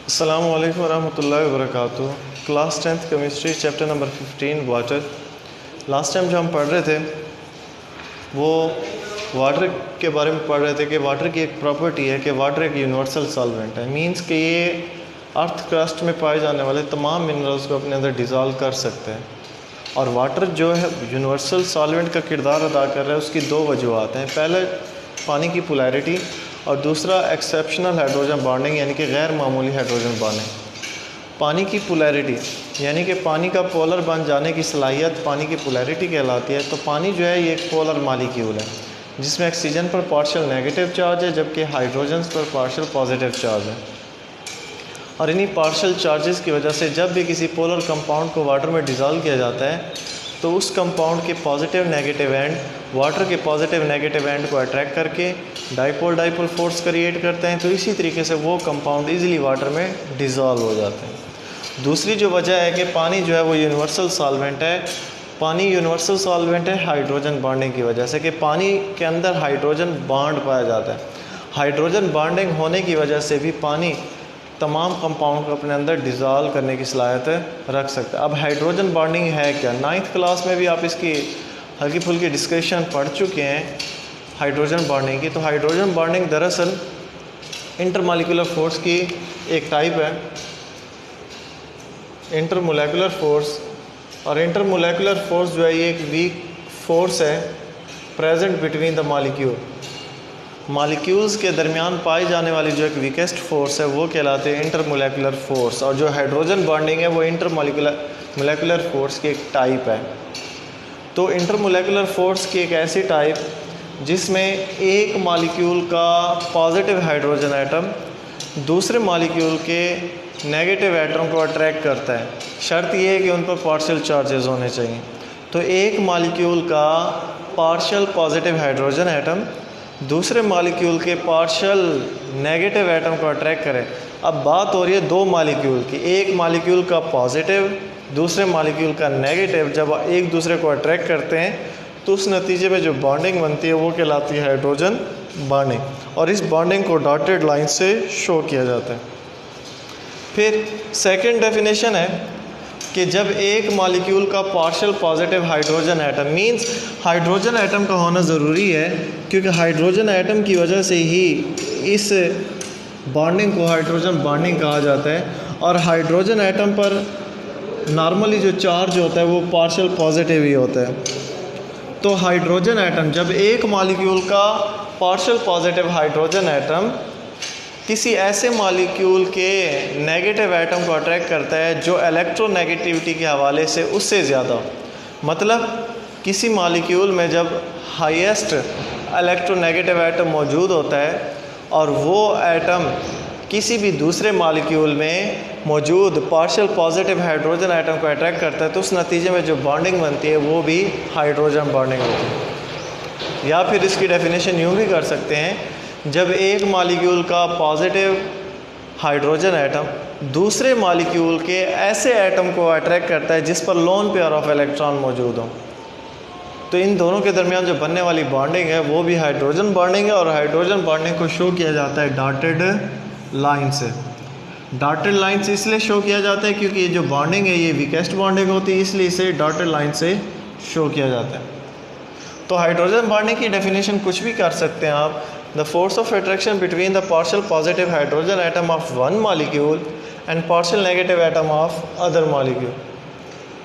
अस्सलामु अलैकुम वरहमतुल्लाहि वबरकातुहू। Class 10th chemistry chapter number 15 water. Last time जो हम पढ़ रहे थे वो वाटर के बारे में पढ़ रहे थे कि वाटर की एक प्रॉपर्टी है कि वाटर एक यूनिवर्सल सॉल्वेंट है। मींस कि ये अर्थ क्रस्ट में पाए जाने वाले तमाम मिनरल्स को अपने अंदर डिज़ोल्व कर सकते हैं। और वाटर जो है यूनिवर्सल सॉल्वेंट का किरदार अदा कर रहा है, उसकी दो वजूहत हैं। पहले पानी की पोलैरिटी और दूसरा एक्सेप्शनल हाइड्रोजन बॉन्डिंग यानी कि गैर मामूली हाइड्रोजन बॉन्डिंग। पानी की पोलैरिटी यानी कि पानी का पोलर बन जाने की सलाहियत पानी की पोलैरिटी कहलाती है। तो पानी जो है ये एक पोलर मालिक्यूल है जिसमें ऑक्सीजन पर पार्शियल नेगेटिव चार्ज है जबकि हाइड्रोजन पर पार्शियल पॉजिटिव चार्ज है। और इन्हीं पार्शियल चार्जेस की वजह से जब भी किसी पोलर कंपाउंड को वाटर में डिज़ोल्व किया जाता है तो उस कंपाउंड के पॉजिटिव नेगेटिव एंड वाटर के पॉजिटिव नेगेटिव एंड को अट्रैक्ट करके डाइपोल डाइपोल फोर्स क्रिएट करते हैं। तो इसी तरीके से वो कंपाउंड इजीली वाटर में डिज़ोल्व हो जाते हैं। दूसरी जो वजह है कि पानी जो है वो यूनिवर्सल सॉल्वेंट है। पानी यूनिवर्सल सॉल्वेंट है हाइड्रोजन बॉन्डिंग की वजह से कि पानी के अंदर हाइड्रोजन बॉन्ड पाया जाता है। हाइड्रोजन बॉन्डिंग होने की वजह से भी पानी तमाम कंपाउंड को अपने अंदर डिज़ोल्व करने की सलाहियत रख सकता है। अब हाइड्रोजन बॉन्डिंग है क्या? 9th क्लास में भी आप इसकी हल्की फुल्की डिस्कशन पढ़ चुके हैं हाइड्रोजन बॉन्डिंग की। तो हाइड्रोजन बॉन्डिंग दरअसल इंटरमॉलिक्यूलर फोर्स की एक टाइप है, इंटरमोलेकुलर फोर्स। और इंटरमोलेकुलर फोर्स जो है ये एक वीक फोर्स है प्रेजेंट बिटवीन द मॉलिक्यूल्स के दरमियान पाई जाने वाली जो एक वीकेस्ट फोर्स है वो कहलाते हैं इंटरमोलेकुलर फोर्स। और जो हाइड्रोजन बॉन्डिंग है वो इंटरमोलेकुलर फोर्स की एक टाइप है। तो इंटरमोलेकुलर फोर्स की एक ऐसी टाइप जिसमें एक मॉलिक्यूल का पॉजिटिव हाइड्रोजन एटम दूसरे मॉलिक्यूल के नेगेटिव एटम को अट्रैक्ट करता है। शर्त यह है कि उन पर पार्शियल चार्जेस होने चाहिए। तो एक मॉलिक्यूल का पार्शियल पॉजिटिव हाइड्रोजन एटम दूसरे मॉलिक्यूल के पार्शियल नेगेटिव एटम को अट्रैक्ट करें। अब बात हो रही है दो मॉलिक्यूल की, एक मॉलिक्यूल का पॉजिटिव दूसरे मॉलिक्यूल का नेगेटिव जब एक दूसरे को अट्रैक्ट करते हैं तो उस नतीजे में जो बॉन्डिंग बनती है वो कहलाती है हाइड्रोजन बॉन्डिंग। और इस बॉन्डिंग को डॉटेड लाइन से शो किया जाता है। फिर सेकंड डेफिनेशन है कि जब एक मॉलिक्यूल का partial positive hydrogen atom means hydrogen atom का होना ज़रूरी है क्योंकि हाइड्रोजन एटम की वजह से ही इस बॉन्डिंग को हाइड्रोजन बॉन्डिंग कहा जाता है। और हाइड्रोजन एटम पर नॉर्मली जो चार्ज होता है वो पार्शियल पॉजिटिव ही होता है। तो हाइड्रोजन एटम जब एक मॉलिक्यूल का पार्शियल पॉजिटिव हाइड्रोजन एटम किसी ऐसे मॉलिक्यूल के नेगेटिव एटम को अट्रैक्ट करता है जो इलेक्ट्रोनेगेटिविटी के हवाले से उससे ज़्यादा, मतलब किसी मॉलिक्यूल में जब हाईएस्ट इलेक्ट्रोनेगेटिव एटम मौजूद होता है और वो एटम किसी भी दूसरे मॉलिक्यूल में मौजूद पार्शियल पॉजिटिव हाइड्रोजन एटम को अट्रैक्ट करता है तो उस नतीजे में जो बॉन्डिंग बनती है वो भी हाइड्रोजन बॉन्डिंग होती है। या फिर इसकी डेफिनेशन यूँ भी कर सकते हैं, जब एक मॉलिक्यूल का पॉजिटिव हाइड्रोजन एटम दूसरे मॉलिक्यूल के ऐसे एटम को अट्रैक्ट करता है जिस पर लोन पेयर ऑफ इलेक्ट्रॉन मौजूद हो तो इन दोनों के दरमियान जो बनने वाली बॉन्डिंग है वो भी हाइड्रोजन बॉन्डिंग है। और हाइड्रोजन बॉन्डिंग को शो किया जाता है डॉटेड लाइन से। डॉटेड लाइन से इसलिए शो किया जाता है क्योंकि ये जो बॉन्डिंग है ये वीकेस्ट बॉन्डिंग होती है, इसलिए इसे डॉटेड लाइन से शो किया जाता है। तो हाइड्रोजन बॉन्डिंग की डेफिनेशन कुछ भी कर सकते हैं आप। The force of attraction between the partial positive hydrogen atom of one molecule and partial negative atom of other molecule।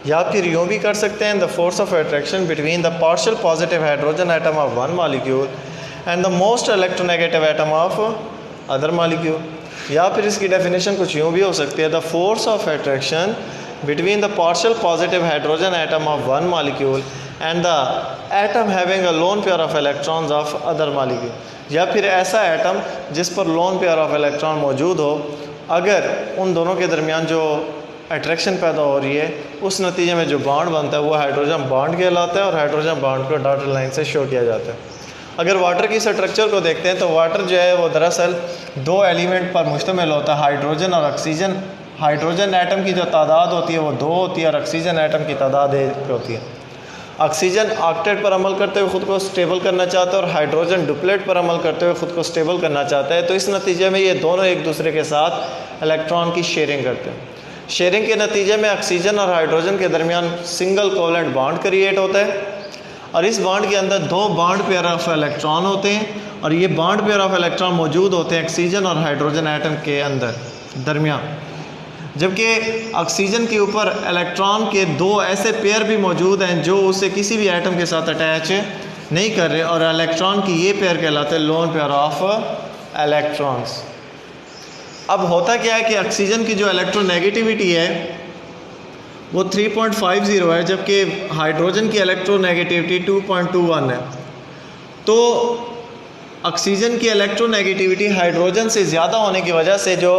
या फिर यूँ भी कर सकते हैं the force of attraction between the partial positive hydrogen atom of one molecule and the most electronegative atom of other molecule। या फिर इसकी डेफिनेशन कुछ यूँ भी हो सकती है the force of attraction between the partial positive hydrogen atom of one molecule and the atom having a lone pair of electrons of other molecule। या फिर ऐसा एटम जिस पर लोन पेयर ऑफ इलेक्ट्रॉन मौजूद हो, अगर उन दोनों के दरमियान जो अट्रैक्शन पैदा हो रही है उस नतीजे में जो बॉन्ड बनता है वो हाइड्रोजन बॉन्ड कहलाता है। और हाइड्रोजन बॉन्ड को डॉटेड लाइन से शो किया जाता है। अगर वाटर की स्ट्रक्चर को देखते हैं तो वाटर जो है वो दरअसल दो एलिमेंट पर मुश्तमिल होता है, हाइड्रोजन और ऑक्सीजन। हाइड्रोजन एटम की जो तादाद होती है वो 2 होती है और ऑक्सीजन एटम की तादाद 1 होती है। ऑक्सीजन ऑक्टेट पर अमल करते हुए ख़ुद को स्टेबल करना चाहता है और हाइड्रोजन डुप्लेट पर अमल करते हुए ख़ुद को स्टेबल करना चाहता है। तो इस नतीजे में ये दोनों एक दूसरे के साथ इलेक्ट्रॉन की शेयरिंग करते हैं। शेयरिंग के नतीजे में ऑक्सीजन और हाइड्रोजन के दरमियान सिंगल कोवेलेंट बॉन्ड क्रिएट होता है और इस बॉन्ड के अंदर 2 बॉन्ड पेयर ऑफ इलेक्ट्रॉन होते हैं और ये बॉन्ड पेयर ऑफ इलेक्ट्रॉन मौजूद होते हैं ऑक्सीजन और हाइड्रोजन एटम के अंदर दरमियान। जबकि ऑक्सीजन के ऊपर इलेक्ट्रॉन के 2 ऐसे पेयर भी मौजूद हैं जो उसे किसी भी एटम के साथ अटैच नहीं कर रहे और इलेक्ट्रॉन की ये पेयर कहलाते हैं लोन पेयर ऑफ इलेक्ट्रॉन्स। अब होता क्या है कि ऑक्सीजन की जो इलेक्ट्रोनेगेटिविटी है वो 3.50 है जबकि हाइड्रोजन की इलेक्ट्रोनेगेटिविटी 2.21 है। तो ऑक्सीजन की इलेक्ट्रोनेगेटिविटी हाइड्रोजन से ज़्यादा होने की वजह से जो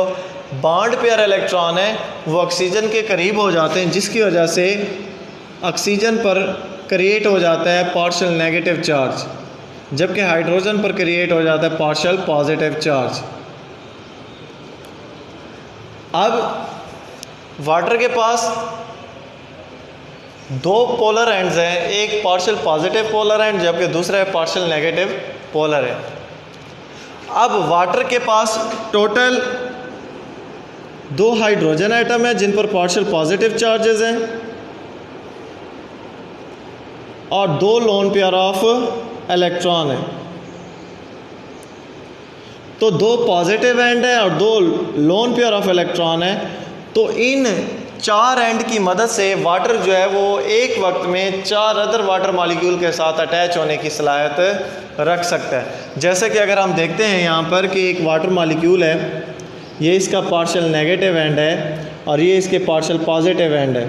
बॉन्ड पेयर इलेक्ट्रॉन है वो ऑक्सीजन के करीब हो जाते हैं, जिसकी वजह से ऑक्सीजन पर क्रिएट हो जाता है पार्शियल नेगेटिव चार्ज, जबकि हाइड्रोजन पर क्रिएट हो जाता है पार्शियल पॉजिटिव चार्ज। अब वाटर के पास 2 पोलर एंड्स हैं, एक पार्शियल पॉजिटिव पोलर एंड जबकि दूसरा है पार्शियल नेगेटिव पोलर एंड। अब वाटर के पास टोटल 2 हाइड्रोजन एटम है जिन पर पार्शियल पॉजिटिव चार्जेस हैं और 2 लोन पेयर ऑफ इलेक्ट्रॉन है। तो 2 पॉजिटिव एंड है और 2 लोन पेयर ऑफ इलेक्ट्रॉन है। तो इन 4 एंड की मदद से वाटर जो है वो एक वक्त में 4 अदर वाटर मॉलिक्यूल के साथ अटैच होने की सलाहियत रख सकता है। जैसे कि अगर हम देखते हैं यहाँ पर कि एक वाटर मॉलिक्यूल है, ये इसका पार्शियल नेगेटिव एंड है और ये इसके पार्शियल पॉजिटिव एंड है।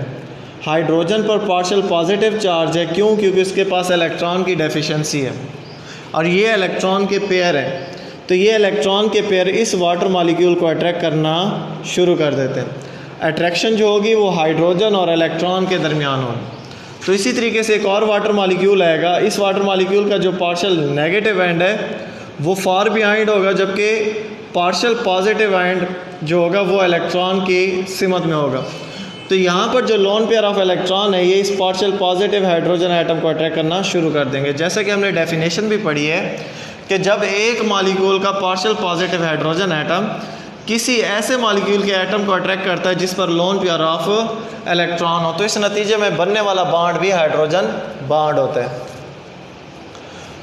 हाइड्रोजन पर पार्शियल पॉजिटिव चार्ज है, क्यों? क्योंकि उसके पास इलेक्ट्रॉन की डेफिशिएंसी है और ये इलेक्ट्रॉन के पेयर हैं। तो ये इलेक्ट्रॉन के पेयर इस वाटर मॉलिक्यूल को अट्रैक्ट करना शुरू कर देते हैं। अट्रैक्शन जो होगी वो हाइड्रोजन और इलेक्ट्रॉन के दरमियान होगी। तो इसी तरीके से एक और वाटर मॉलिक्यूल आएगा, इस वाटर मॉलिक्यूल का जो पार्शियल नेगेटिव एंड है वो फार बिहाइंड होगा, जबकि पार्शियल पॉजिटिव एंड जो होगा वो इलेक्ट्रॉन की सिमत में होगा। तो यहाँ पर जो लोन पेयर ऑफ इलेक्ट्रॉन है ये इस पार्शियल पॉजिटिव हाइड्रोजन एटम को अट्रैक्ट करना शुरू कर देंगे। जैसे कि हमने डेफिनेशन भी पढ़ी है कि जब एक मॉलिक्यूल का पार्शियल पॉजिटिव हाइड्रोजन एटम किसी ऐसे मॉलिक्यूल के एटम को अट्रैक्ट करता है जिस पर लोन पेयर ऑफ इलेक्ट्रॉन हो, तो इस नतीजे में बनने वाला बॉन्ड भी हाइड्रोजन बॉन्ड होता है।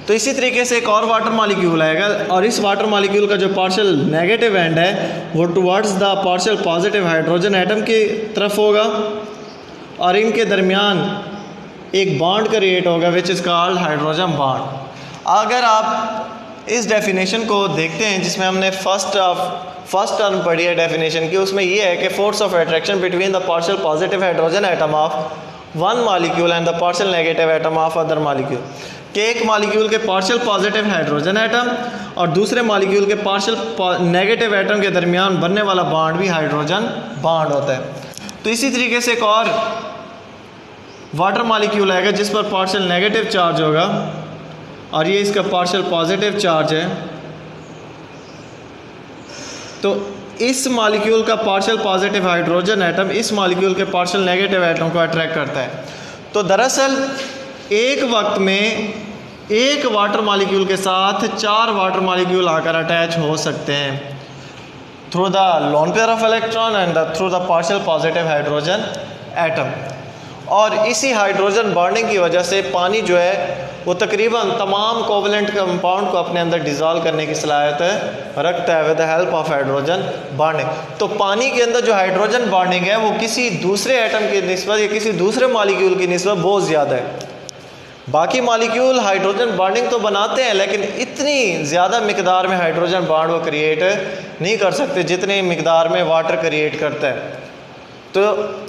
तो इसी तरीके से एक और वाटर मॉलिक्यूल आएगा और इस वाटर मॉलिक्यूल का जो पार्शियल नेगेटिव एंड है वो towards the partial positive hydrogen atom की तरफ होगा और इनके दरमियान एक बॉन्ड क्रिएट होगा which is called hydrogen bond. अगर आप इस डेफिनेशन को देखते हैं जिसमें हमने फर्स्ट टर्म पढ़ी है डेफिनेशन की, उसमें यह है कि force of attraction between the partial positive hydrogen atom of one molecule and the partial negative atom of other molecule, कि एक मॉलिक्यूल के पार्शियल पॉजिटिव हाइड्रोजन एटम और दूसरे मॉलिक्यूल के पार्शियल नेगेटिव एटम के दरमियान बनने वाला बॉन्ड भी हाइड्रोजन बॉन्ड होता है। तो इसी तरीके से एक और वाटर मॉलिक्यूल आएगा जिस पर पार्शियल नेगेटिव चार्ज होगा और ये इसका पार्शियल पॉजिटिव चार्ज है। तो इस मॉलिक्यूल का पार्शियल पॉजिटिव हाइड्रोजन एटम इस मॉलिक्यूल के पार्शियल नेगेटिव एटम को अट्रैक्ट करता है। तो दरअसल एक वक्त में एक वाटर मॉलिक्यूल के साथ 4 वाटर मॉलिक्यूल आकर अटैच हो सकते हैं through the lone pair of electron and through the partial positive hydrogen atom. और इसी हाइड्रोजन बॉन्डिंग की वजह से पानी जो है वो तकरीबन तमाम कोवलेंट कंपाउंड को अपने अंदर डिज़ोल्व करने की सलाहियत रखता है with the help of hydrogen bonding. तो पानी के अंदर जो हाइड्रोजन बॉन्डिंग है वो किसी दूसरे एटम की निस्बत या किसी दूसरे मॉलिक्यूल की निस्बत बहुत ज़्यादा है। बाकी मॉलिक्यूल हाइड्रोजन बॉन्डिंग तो बनाते हैं लेकिन इतनी ज़्यादा मिकदार में हाइड्रोजन बॉन्ड वो क्रिएट नहीं कर सकते जितने मिकदार में वाटर क्रिएट करता है। तो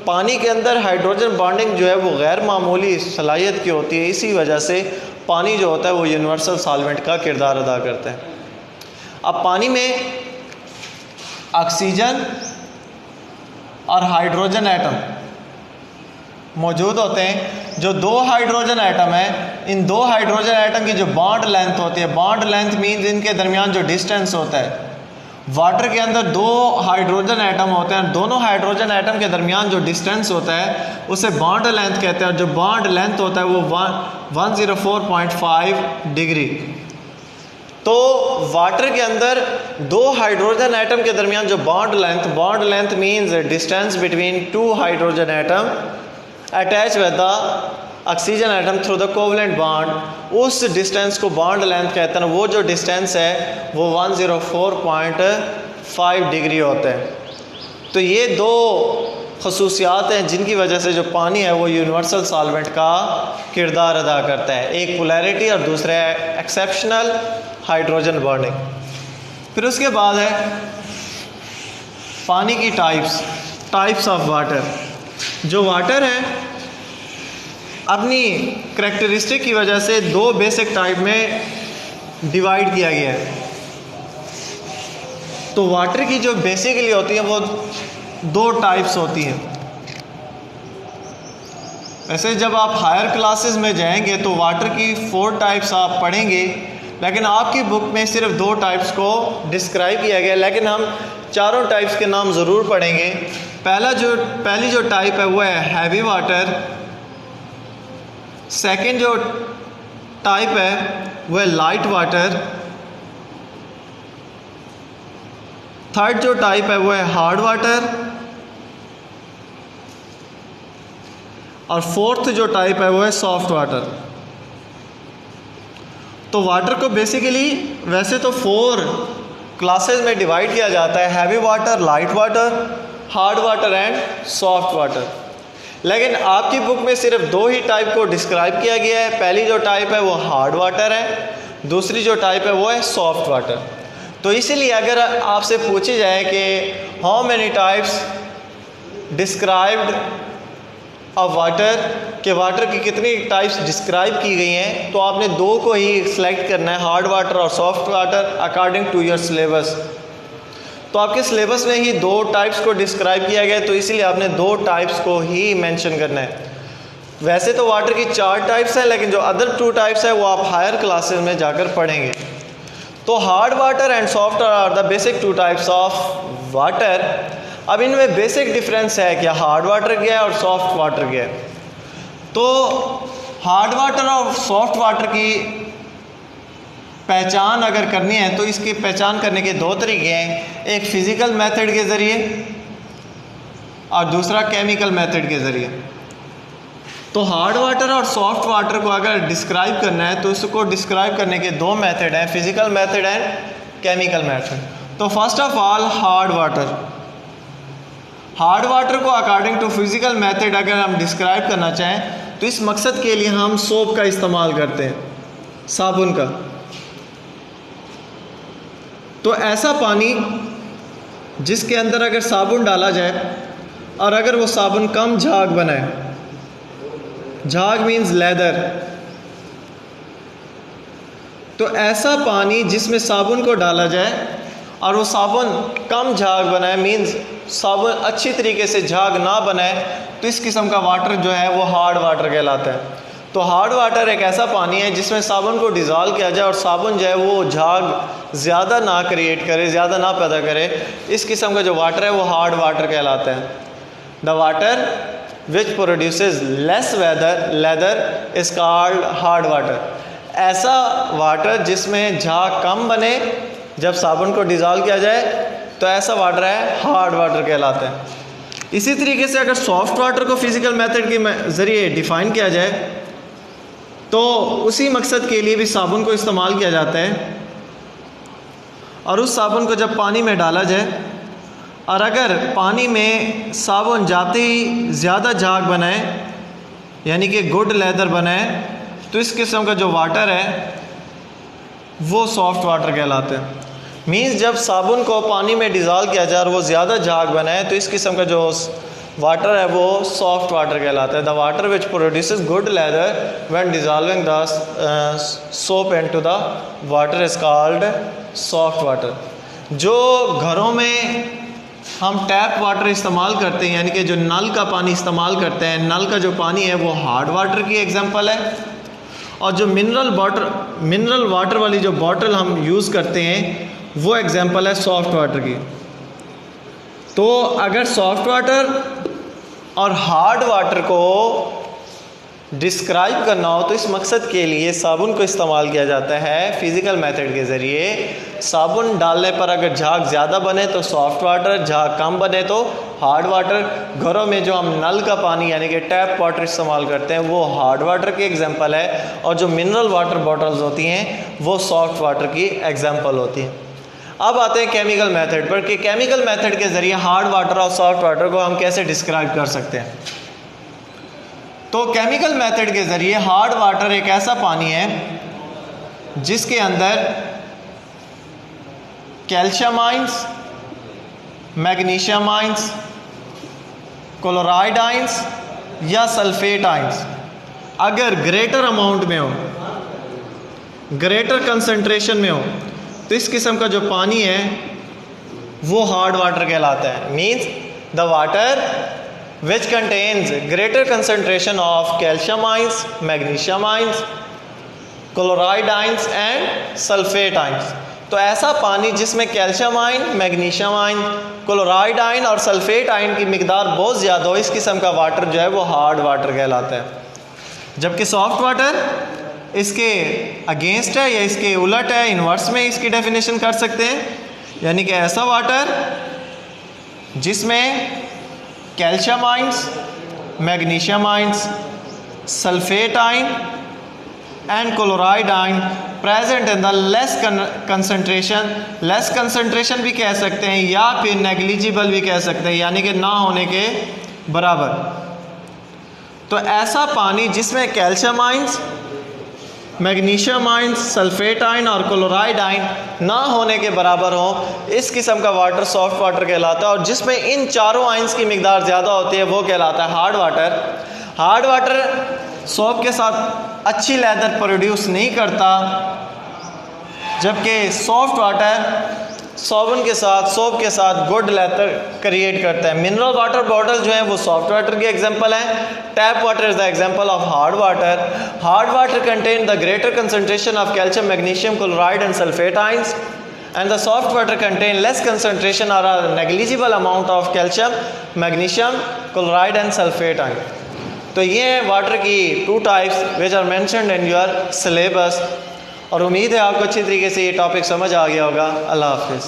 पानी के अंदर हाइड्रोजन बॉन्डिंग जो है वो गैर मामूली सलाहियत की होती है, इसी वजह से पानी जो होता है वो यूनिवर्सल सॉल्वेंट का किरदार अदा करता है। अब पानी में ऑक्सीजन और हाइड्रोजन एटम मौजूद होते हैं। जो 2 हाइड्रोजन एटम है, इन 2 हाइड्रोजन एटम की जो बॉन्ड लेंथ होती है, बॉन्ड लेंथ मीन्स इनके दरमियान जो डिस्टेंस होता है। वाटर के अंदर 2 हाइड्रोजन एटम होते हैं, दोनों हाइड्रोजन एटम के दरमियान जो डिस्टेंस होता है उसे बॉन्ड लेंथ कहते हैं। और जो बॉन्ड लेंथ होता है वो 104.5 डिग्री तो वाटर के अंदर दो हाइड्रोजन एटम के दरमियान जो bond length means distance between two hydrogen atom attach with the oxygen atom through the covalent bond, उस डिस्टेंस को बॉन्ड लेंथ कहते हैं। वो जो डिस्टेंस है वो 104.5 डिग्री होता है। तो ये दो खसूसियात हैं जिनकी वजह से जो पानी है वो यूनिवर्सल सॉल्वेंट का किरदार अदा करता है, एक पोलैरिटी और दूसरा है एक्सेप्शनल हाइड्रोजन बॉन्डिंग। फिर उसके बाद है पानी की टाइप्स ऑफ वाटर। जो वाटर है अपनी करैक्टरिस्टिक की वजह से दो बेसिक टाइप में डिवाइड किया गया है। तो वाटर की जो बेसिकली होती है वो दो टाइप्स होती हैं। वैसे जब आप हायर क्लासेस में जाएंगे तो वाटर की 4 टाइप्स आप पढ़ेंगे, लेकिन आपकी बुक में सिर्फ 2 टाइप्स को डिस्क्राइब किया गया, लेकिन हम चारों टाइप्स के नाम ज़रूर पढ़ेंगे। पहली जो टाइप है वो है हैवी वाटर, सेकंड जो टाइप है वो है लाइट वाटर, थर्ड जो टाइप है वो है हार्ड वाटर, और फोर्थ जो टाइप है वो है सॉफ्ट वाटर। तो वाटर को बेसिकली वैसे तो 4 क्लासेस में डिवाइड किया जाता है, heavy water, light water, hard water and soft water. लेकिन आपकी बुक में सिर्फ 2 ही टाइप को डिस्क्राइब किया गया है। पहली जो टाइप है वो हार्ड वाटर है, दूसरी जो टाइप है वो है सॉफ्ट वाटर। तो इसीलिए अगर आपसे पूछी जाए कि how many types described of water, के वाटर की कितनी टाइप्स डिस्क्राइब की गई हैं, तो आपने 2 को ही सिलेक्ट करना है, हार्ड वाटर और soft water, according to your syllabus. तो आपके सिलेबस में ही 2 टाइप्स को डिस्क्राइब किया गया है, तो इसीलिए आपने 2 टाइप्स को ही मेंशन करना है। वैसे तो वाटर की 4 टाइप्स हैं, लेकिन जो अदर 2 टाइप्स है वो आप हायर क्लासेस में जाकर पढ़ेंगे। तो hard water and soft water are the basic 2 types of water. अब इनमें बेसिक डिफरेंस है कि हार्ड वाटर क्या है और सॉफ्ट वाटर क्या है। तो हार्ड वाटर और सॉफ्ट वाटर की पहचान अगर करनी है तो इसकी पहचान करने के 2 तरीके हैं, एक फिज़िकल मेथड के ज़रिए और दूसरा केमिकल मेथड के ज़रिए। तो हार्ड वाटर और सॉफ्ट वाटर को अगर डिस्क्राइब करना है तो उसको डिस्क्राइब करने के 2 मेथड हैं, physical method and chemical method. तो first of all hard water को अकॉर्डिंग टू फिज़िकल मेथड अगर हम डिस्क्राइब करना चाहें तो इस मकसद के लिए हम सोप का इस्तेमाल करते हैं, साबुन का। तो ऐसा पानी जिसके अंदर अगर साबुन डाला जाए और अगर वो साबुन कम झाग बनाए, झाग मीन्स लेदर, तो ऐसा पानी जिसमें साबुन को डाला जाए और वो साबुन कम झाग बनाए, मीन्स साबुन अच्छी तरीके से झाग ना बनाए, तो इस किस्म का वाटर जो है वो हार्ड वाटर कहलाता है। तो हार्ड वाटर एक ऐसा पानी है जिसमें साबुन को डिज़ोल्व किया जाए और साबुन जो है वो झाग ज़्यादा ना क्रिएट करे, ज़्यादा ना पैदा करे, इस किस्म का जो वाटर है वो हार्ड वाटर कहलाता है। The water which produces less leather is called hard water. ऐसा वाटर जिसमें झाग कम बने जब साबुन को डिज़ोल्व किया जाए तो ऐसा वाटर है हार्ड वाटर कहलाता है। इसी तरीके से अगर सॉफ्ट वाटर को फिज़िकल मेथड के ज़रिए डिफ़ाइन किया जाए तो उसी मकसद के लिए भी साबुन को इस्तेमाल किया जाता है, और उस साबुन को जब पानी में डाला जाए और अगर पानी में साबुन जाते ही ज़्यादा झाग बनाए, यानी कि गुड लेदर बनाए, तो इस किस्म का जो वाटर है वो सॉफ्ट वाटर कहलाते हैं। मीन्स जब साबुन को पानी में डिज़ोल्व किया जाए और वो ज़्यादा झाग बनाए तो इस किस्म का जो वाटर है वो सॉफ्ट वाटर कहलाता है। The water which produces good lather when dissolving the soap into the water is called soft water. जो घरों में हम टैप वाटर इस्तेमाल करते हैं, यानी कि जो नल का पानी इस्तेमाल करते हैं, नल का जो पानी है वो हार्ड वाटर की एग्जांपल है, और जो मिनरल वाटर वाली जो बॉटल हम यूज़ करते हैं वो एग्जांपल है सॉफ्ट वाटर की। तो अगर सॉफ्ट वाटर और हार्ड वाटर को डिस्क्राइब करना हो तो इस मकसद के लिए साबुन को इस्तेमाल किया जाता है फिज़िकल मेथड के ज़रिए। साबुन डालने पर अगर झाग ज़्यादा बने तो सॉफ्ट वाटर, झाग कम बने तो हार्ड वाटर। घरों में जो हम नल का पानी यानी कि टैप वाटर इस्तेमाल करते हैं वो हार्ड वाटर की एग्जांपल है, और जो मिनरल वाटर बॉटल्स होती हैं वो सॉफ्ट वाटर की एग्जांपल होती हैं। अब आते हैं केमिकल मेथड पर कि केमिकल मेथड के ज़रिए हार्ड वाटर और सॉफ्ट वाटर को हम कैसे डिस्क्राइब कर सकते हैं। तो केमिकल मेथड के ज़रिए हार्ड वाटर एक ऐसा पानी है जिसके अंदर calcium ions, magnesium ions, chloride ions या सल्फेट आयंस अगर ग्रेटर अमाउंट में हो, ग्रेटर कंसंट्रेशन में हो, तो इस किस्म का जो पानी है वो हार्ड वाटर कहलाता है। Means the water which contains greater concentration of calcium ions, magnesium ions, chloride ions and sulfate ions। तो ऐसा पानी जिसमें calcium ion, magnesium ion, chloride ion और सल्फेट आयन की मिकदार बहुत ज़्यादा हो, इस किस्म का वाटर जो है वो हार्ड वाटर कहलाता है। जबकि सॉफ्ट वाटर इसके अगेंस्ट है या इसके उलट है, इन्वर्स में इसकी डेफिनेशन कर सकते हैं, यानी कि ऐसा वाटर जिसमें calcium ions, magnesium ions, sulphate ion and chloride ion present in the less concentration. Less concentration भी कह सकते हैं या फिर नेग्लिजिबल भी कह सकते हैं, यानी कि ना होने के बराबर। तो ऐसा पानी जिसमें calcium ions, magnesium ion, sulphate ion और क्लोराइड आयन ना होने के बराबर हो, इस किस्म का वाटर सॉफ्ट वाटर कहलाता है। और जिसमें इन चारों आयंस की मिकदार ज़्यादा होती है वो कहलाता है hard water. Hard water soap के साथ अच्छी लेदर प्रोड्यूस नहीं करता, जबकि सॉफ्ट वाटर साबुन के साथ, सोप के साथ गुड लेदर क्रिएट करता है। मिनरल वाटर बॉटल जो है वो सॉफ्ट वाटर की एग्जांपल है। Tap water is the example of hard water. Hard water contain the greater concentration of calcium, magnesium, chloride and sulphate ions, and the soft water contain less concentration or a negligible amount of calcium, magnesium, chloride and sulfate ion। तो ये हैं water की 2 types which are mentioned in your syllabus। और उम्मीद है आपको अच्छी तरीके से ये टॉपिक समझ आ गया होगा। अल्लाह हाफिज़।